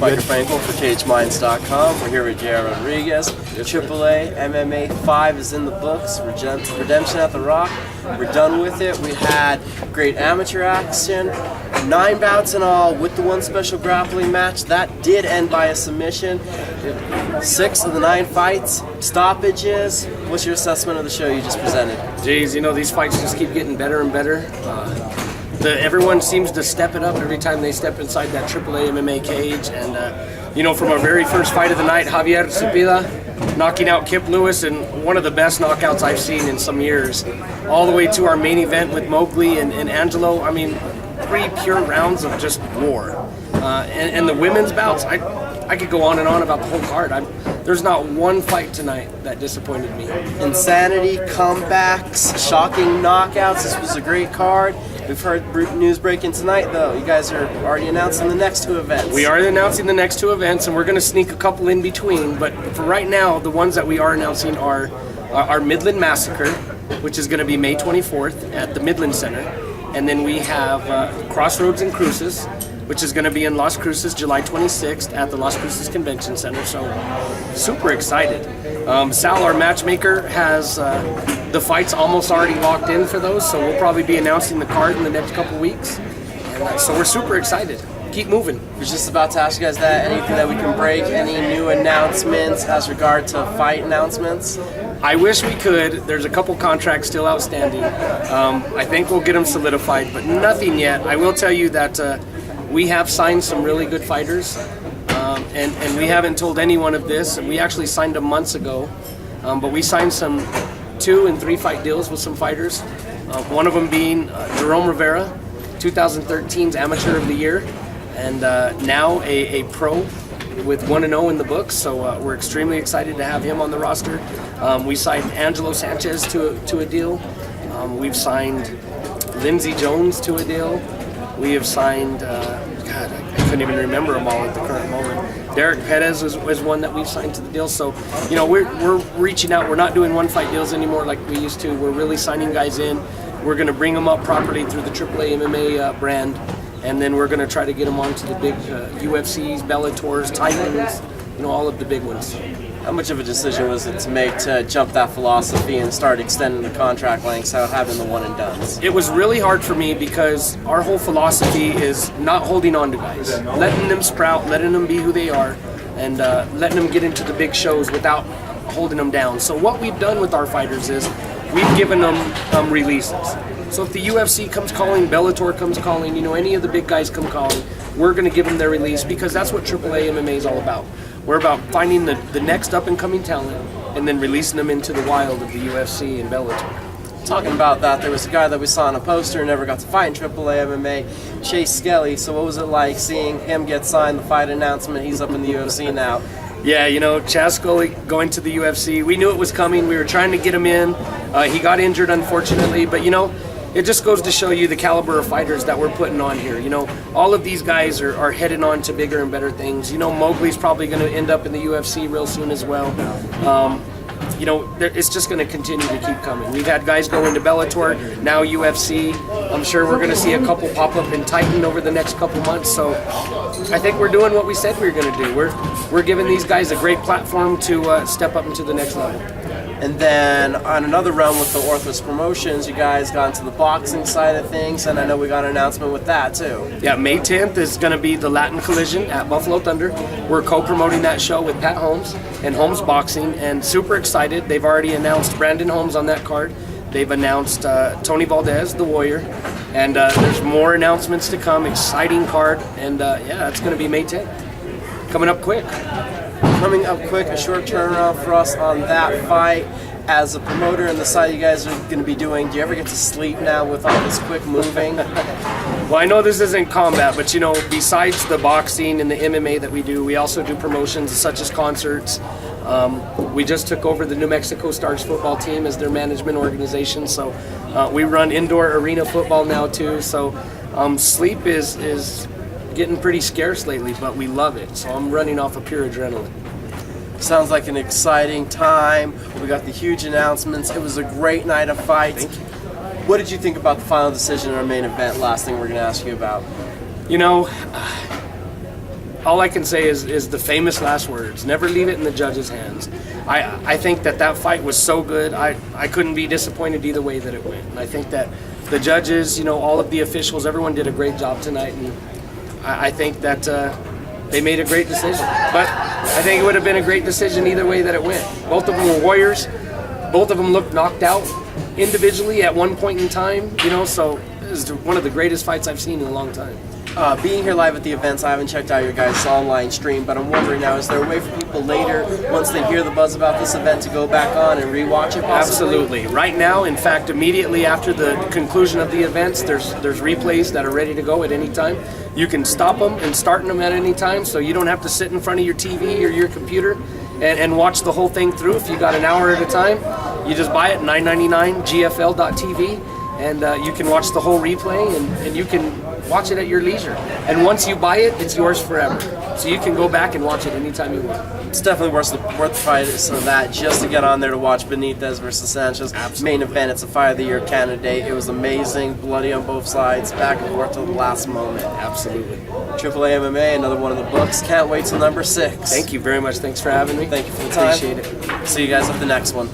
Mike Frankel for CageMinds.com. We're here with J.R. Rodriguez. Triple A MMA V is in the books. Redemption at the Rock. We're done with it. We had great amateur action. 9 bouts in all with the one special grappling match. That did end by a submission. 6 of the 9 fights, stoppages. What's your assessment of the show you just presented? Jeez, you know, these fights just keep getting better and better. Everyone seems to step it up every time they step inside that Triple A MMA cage. And, you know, from our very first fight of the night, Javier Cepeda knocking out Kip Lewis in one of the best knockouts I've seen in some years, all the way to our main event with Mowgli and Angelo. I mean, 3 pure rounds of just war. And the women's bouts, I could go on and on about the whole card. There's not one fight tonight that disappointed me. Insanity, comebacks, shocking knockouts. This was a great card. We've heard news breaking tonight, though. You guys are already announcing the next 2 events. We are announcing the next 2 events, and we're going to sneak a couple in between. But for right now, the ones that we are announcing are our Midland Massacre, which is going to be May 24th at the Midland Center. And then we have Crossroads and Cruces, which is going to be in Las Cruces, July 26th at the Las Cruces Convention Center. So, super excited. Sal, our matchmaker, has the fights almost already locked in for those, so we'll probably be announcing the card in the next couple weeks. And so we're super excited. Keep moving. I was just about to ask you guys that. Anything that we can break? Any new announcements as regard to fight announcements? I wish we could. There's a couple contracts still outstanding. I think we'll get them solidified, but nothing yet. I will tell you that we have signed some really good fighters, and we haven't told anyone of this. And we actually signed them months ago, but we signed some 2 and 3 fight deals with some fighters. One of them being Jerome Rivera, 2013's Amateur of the Year, and now a pro with 1-0 in the books. So we're extremely excited to have him on the roster. We signed Angelo Sanchez to a deal. We've signed Lindsey Jones to a deal. We have signed, God, I couldn't even remember them all at the current moment. Derek Perez was one that we've signed to the deal. So, you know, we're reaching out. We're not doing one-fight deals anymore like we used to. We're really signing guys in. We're going to bring them up properly through the Triple A MMA brand, and then we're going to try to get them onto the big UFCs, Bellators, Titans, you know, all of the big ones. How much of a decision was it to make to jump that philosophy and start extending the contract lengths out having the one and dones? It was really hard for me because our whole philosophy is not holding on to guys, letting them sprout, letting them be who they are, and letting them get into the big shows without holding them down. So what we've done with our fighters is we've given them releases. So if the UFC comes calling, Bellator comes calling, you know, any of the big guys come calling, we're going to give them their release because that's what Triple A MMA is all about. We're about finding the next up-and-coming talent and then releasing them into the wild of the UFC and Bellator. Talking about that, there was a guy that we saw on a poster and never got to fight in Triple A MMA, Chase Skelly. So what was it like seeing him get signed, the fight announcement? He's up in the UFC now. Yeah, you know, Chaz Scully going to the UFC. We knew it was coming. We were trying to get him in. He got injured, unfortunately. But, you know, it just goes to show you the caliber of fighters that we're putting on here. You know, all of these guys are heading on to bigger and better things. You know, Mowgli's probably going to end up in the UFC real soon as well. You know, it's just going to continue to keep coming. We've had guys go into Bellator, now UFC. I'm sure we're going to see a couple pop up in Titan over the next couple months. So I think we're doing what we said we were going to do. We're giving these guys a great platform to step up into the next level. And then on another run with the Orthos Promotions, you guys got into the boxing side of things, and I know we got an announcement with that too. Yeah, May 10th is going to be the Latin Collision at Buffalo Thunder. We're co-promoting that show with Pat Holmes and Holmes Boxing, and super excited. They've already announced Brandon Holmes on that card. They've announced Tony Valdez, the Warrior, and there's more announcements to come. Exciting card, and yeah, it's going to be May 10th. Coming up quick. Coming up quick, a short turnaround for us on that fight. As a promoter and the side you guys are going to be doing, do you ever get to sleep now with all this quick moving? Well, I know this isn't combat, but you know, besides the boxing and the MMA that we do, we also do promotions such as concerts. We just took over the New Mexico Stars football team as their management organization, so we run indoor arena football now too. So sleep is getting pretty scarce lately, but we love it. So I'm running off of pure adrenaline. Sounds like an exciting time. We got the huge announcements. It was a great night of fights. What did you think about the final decision in our main event? Last thing we're going to ask you about. You know, all I can say is the famous last words: never leave it in the judge's hands. I think that fight was so good. I couldn't be disappointed either way that it went. And I think that the judges, you know, all of the officials, everyone did a great job tonight. And I think that they made a great decision. But I think it would have been a great decision either way that it went. Both of them were warriors. Both of them looked knocked out individually at one point in time, you know, so it was one of the greatest fights I've seen in a long time. Being here live at the events, I haven't checked out your guys' online stream, but I'm wondering now, is there a way for people later, once they hear the buzz about this event, to go back on and rewatch it possibly? Absolutely. Right now, in fact, immediately after the conclusion of the events, there's replays that are ready to go at any time. You can stop them and start them at any time, so you don't have to sit in front of your TV or your computer and watch the whole thing through. If you got an hour at a time, you just buy it, $9.99, gfl.tv, and you can watch the whole replay, and you can watch it at your leisure. And once you buy it, it's yours forever. So you can go back and watch it anytime you want. It's definitely worth the price of that just to get on there to watch Benitez versus Sanchez. Absolutely. Main event. It's a Fight of the Year candidate. It was amazing, bloody on both sides, back and forth to the last moment. Absolutely. Triple A MMA, another one of the books. Can't wait till number 6. Thank you very much. Thanks for having me. Thank you for the time. Appreciate it. See you guys at the next one.